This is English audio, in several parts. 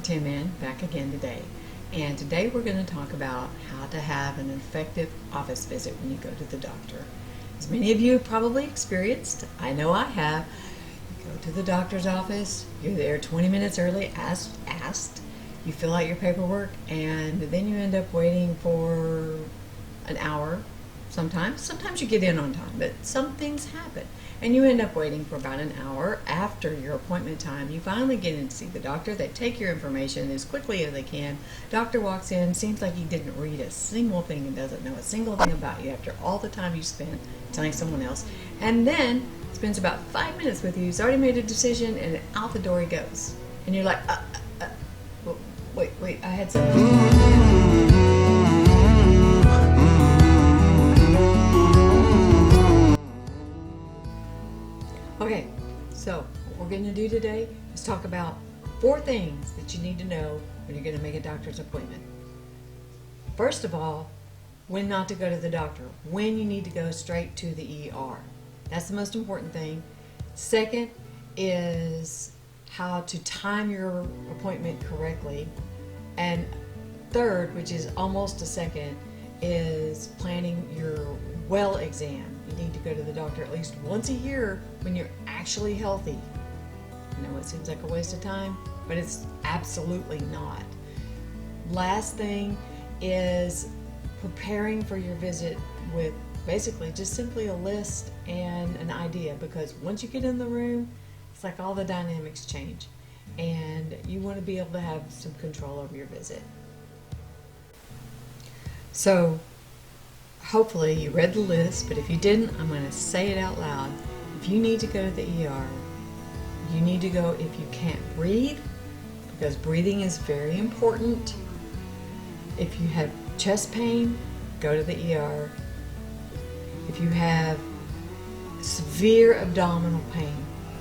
Dr. Tinman back again today. And today we're going to talk about how to have an effective office visit when you go to the doctor. As many of you have probably experienced, I know I have, you go to the doctor's office, you're there 20 minutes early as asked, you fill out your paperwork, and then you end up waiting for an hour. Sometimes you get in on time, but some things happen. And you end up waiting for about an hour after your appointment time. You finally get in to see the doctor. They take your information as quickly as they can. Doctor walks in, seems like he didn't read a single thing and doesn't know a single thing about you after all the time you spent telling someone else. And then spends about 5 minutes with you. He's already made a decision, and out the door he goes. And you're like, wait, I had something. Okay, so what we're going to do today is talk about 4 things that you need to know when you're going to make a doctor's appointment. First of all, when not to go to the doctor, when you need to go straight to the ER. That's the most important thing. Second is how to time your appointment correctly. And third, which is almost a second, is planning your well exam. You need to go to the doctor at least once a year when you're actually healthy. I know it seems like a waste of time, but it's absolutely not. Last thing is preparing for your visit with basically just simply a list and an idea, because once you get in the room, it's like all the dynamics change, and you want to be able to have some control over your visit. So hopefully you read the list, but if you didn't, I'm going to say it out loud. If you need to go to the ER, you need to go if you can't breathe, because breathing is very important. If you have chest pain, go to the ER. If you have severe abdominal pain,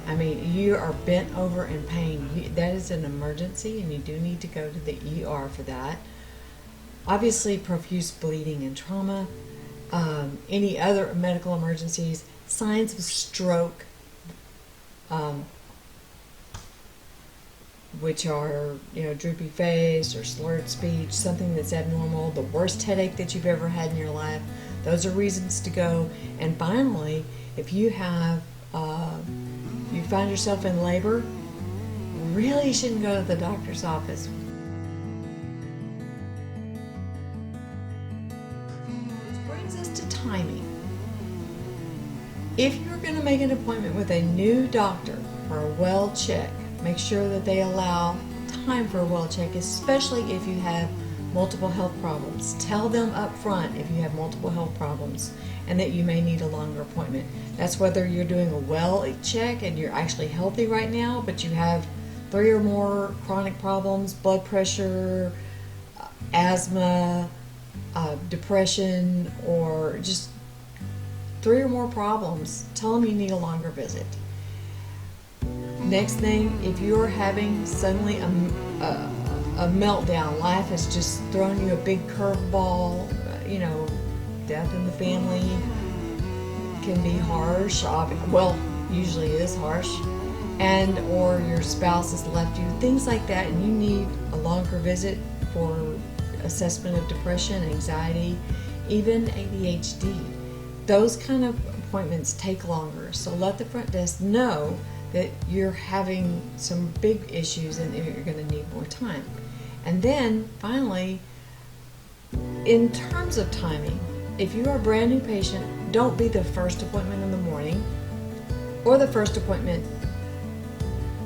I mean, you are bent over in pain, that is an emergency, and you do need to go to the ER for that. Obviously, profuse bleeding and trauma, any other medical emergencies, signs of stroke, which are, droopy face or slurred speech, something that's abnormal, the worst headache that you've ever had in your life. Those are reasons to go. And finally, if you have, you find yourself in labor, really shouldn't go to the doctor's office. Which brings us to timing. If you're going to make an appointment with a new doctor for a well check, make sure that they allow time for a well check, especially if you have multiple health problems. Tell them up front if you have multiple health problems and that you may need a longer appointment. That's whether you're doing a well check and you're actually healthy right now, but you have 3 or more chronic problems, blood pressure, asthma, depression, or just 3 or more problems. Tell them you need a longer visit. Next thing, if you're having suddenly a meltdown, life has just thrown you a big curveball, death in the family can be harsh, usually is harsh, and or your spouse has left you, things like that, and you need a longer visit for assessment of depression, anxiety, even ADHD. Those kind of appointments take longer, so let the front desk know that you're having some big issues and you're going to need more time. And then finally, in terms of timing, if you are a brand new patient, don't be the first appointment in the morning or the first appointment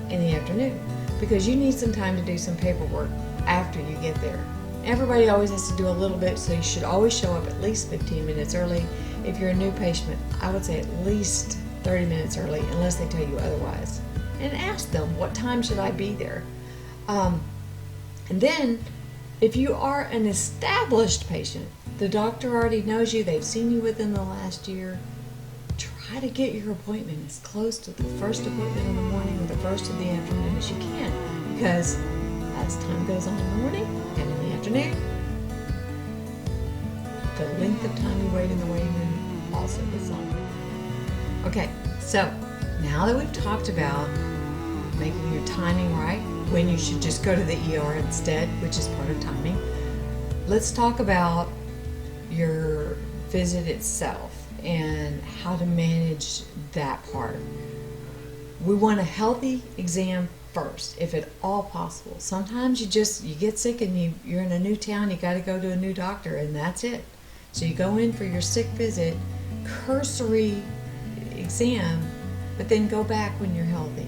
in the afternoon, because you need some time to do some paperwork after you get there. Everybody always has to do a little bit, so you should always show up at least 15 minutes early. If you're a new patient, I would say at least 30 minutes early, unless they tell you otherwise. And ask them, what time should I be there? And then, if you are an established patient, the doctor already knows you, they've seen you within the last year, try to get your appointment as close to the first appointment in the morning or the first of the afternoon as you can, because as time goes on in the morning and in the afternoon, the length of time you wait in the waiting room also gets longer. Okay, so now that we've talked about making your timing right, when you should just go to the ER instead, which is part of timing. Let's talk about your visit itself and how to manage that part. We want a healthy exam first, if at all possible. Sometimes you get sick and you're in a new town, you got to go to a new doctor, and that's it. So you go in for your sick visit, cursory exam, but then go back when you're healthy.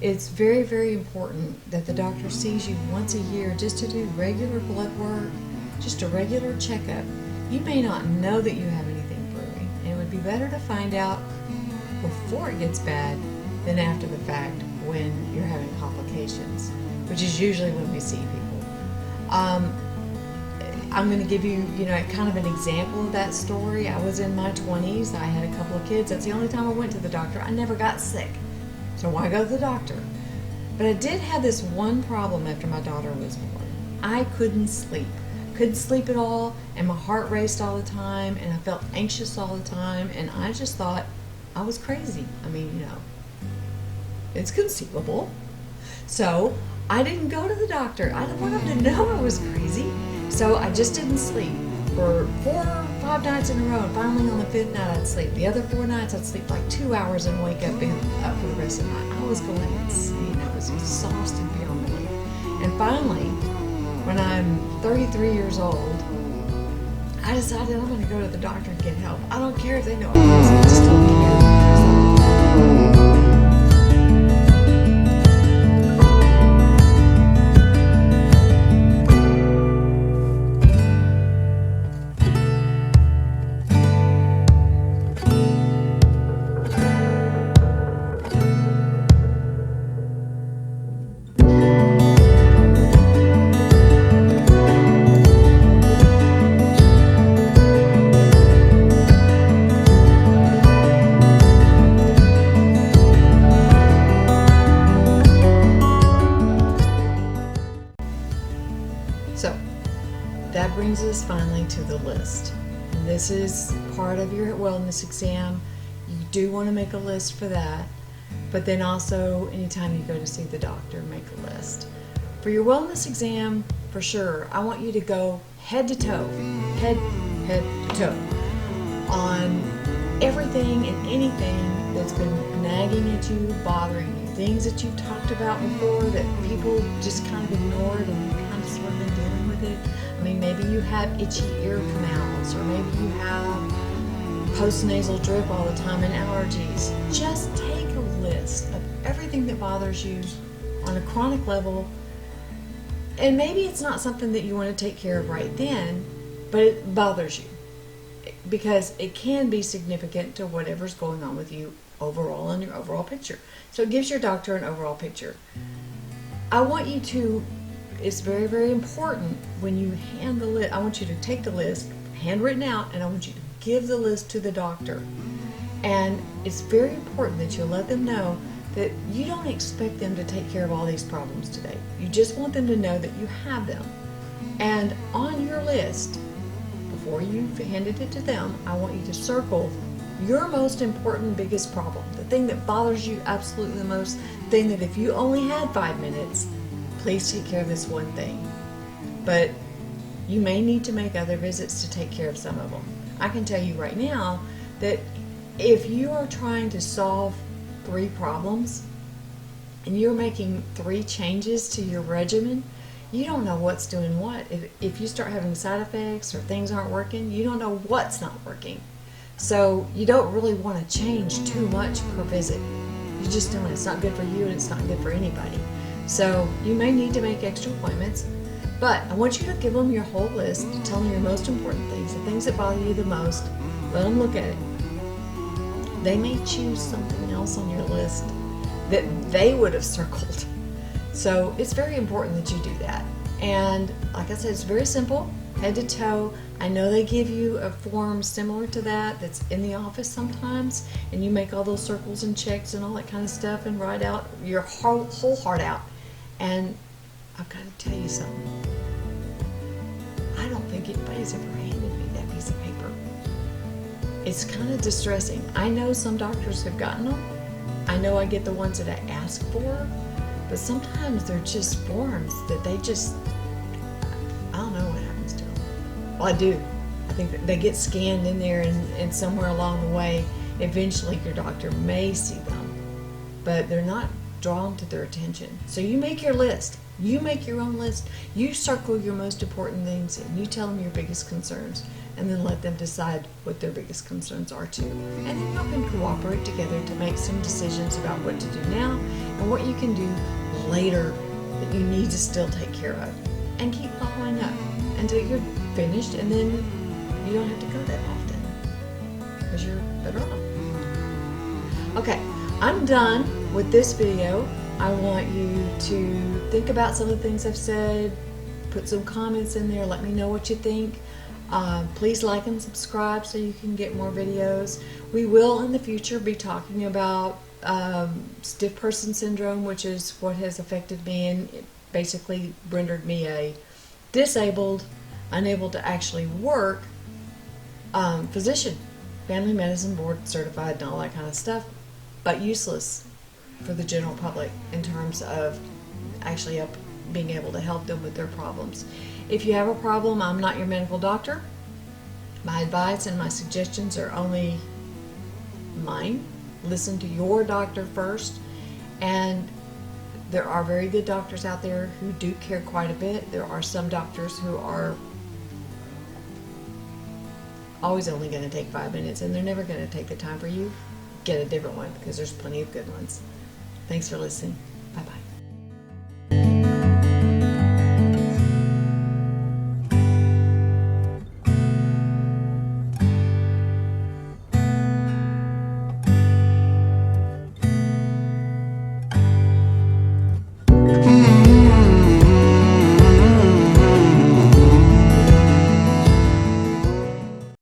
It's very, very important that the doctor sees you once a year just to do regular blood work, just a regular checkup. You may not know that you have anything brewing, and it would be better to find out before it gets bad than after the fact when you're having complications, which is usually when we see people. I'm going to give you, kind of an example of that story. I was in my 20s. I had a couple of kids. That's the only time I went to the doctor. I never got sick. So why go to the doctor? But I did have this one problem after my daughter was born. I couldn't sleep. Couldn't sleep at all, and my heart raced all the time, and I felt anxious all the time, and I just thought I was crazy. I mean, it's conceivable. So I didn't go to the doctor. I didn't want them to know I was crazy. So I just didn't sleep for 4 or 5 nights in a row. And finally on the 5th night I'd sleep. The other 4 nights I'd sleep like 2 hours and wake up for the rest of the night. I was going insane. I was exhausted beyond belief. And finally, when I'm 33 years old, I decided I'm going to go to the doctor and get help. I don't care if they know I'm crazy. Just tell me here. So that brings us finally to the list. And this is part of your wellness exam. You do want to make a list for that, but then also anytime you go to see the doctor, make a list. For your wellness exam, for sure, I want you to go head to toe, head to toe on everything and anything that's been nagging at you, bothering you, things that you've talked about before that people just kind of ignored and you kind of sort of been dealing with it. I mean, maybe you have itchy ear canals, or maybe you have postnasal drip all the time and allergies. Just take a list of everything that bothers you on a chronic level, and maybe it's not something that you want to take care of right then, but it bothers you because it can be significant to whatever's going on with you overall in your overall picture. So it gives your doctor an overall picture. I want you to, it's very, very important when you hand the list, I want you to take the list, handwritten out, and I want you to give the list to the doctor. And it's very important that you let them know that you don't expect them to take care of all these problems today. You just want them to know that you have them. And on your list, before you've handed it to them, I want you to circle your most important, biggest problem, the thing that bothers you absolutely the most, the thing that if you only had 5 minutes, please take care of this one thing. But you may need to make other visits to take care of some of them. I can tell you right now that if you are trying to solve 3 problems and you're making 3 changes to your regimen, you don't know what's doing what. If you start having side effects or things aren't working, you don't know what's not working. So you don't really want to change too much per visit. You just don't. It's not good for you and it's not good for anybody. So you may need to make extra appointments, but I want you to give them your whole list, tell them your most important things, the things that bother you the most. Let them look at it. They may choose something else on your list that they would have circled. So it's very important that you do that. And like I said, it's very simple, head to toe. I know they give you a form similar to that that's in the office sometimes, and you make all those circles and checks and all that kind of stuff and write out your whole heart out. And I've got to tell you something. I don't think anybody's ever handed me that piece of paper. It's kind of distressing. I know some doctors have gotten them. I know I get the ones that I ask for, But sometimes they're just forms that they just, I don't know what happens to them. Well, I do. I think that they get scanned in there, and somewhere along the way, eventually your doctor may see them, but they're not drawn to their attention. So you make your list. You make your own list. You circle your most important things, and you tell them your biggest concerns, and then let them decide what their biggest concerns are too. And then y'all can cooperate together to make some decisions about what to do now and what you can do later that you need to still take care of. And keep following up until you're finished, and then you don't have to go that often because you're better off. Okay, I'm done with this video. I want you to think about some of the things I've said, put some comments in there, let me know what you think. Please like and subscribe so you can get more videos. We will in the future be talking about stiff person syndrome, which is what has affected me and it basically rendered me a disabled, unable to actually work physician, family medicine board certified and all that kind of stuff, but useless for the general public in terms of actually being able to help them with their problems. If you have a problem, I'm not your medical doctor. My advice and my suggestions are only mine. Listen to your doctor first, and there are very good doctors out there who do care quite a bit. There are some doctors who are always only going to take 5 minutes, and they're never going to take the time for you. Get a different one because there's plenty of good ones. Thanks for listening. Bye-bye.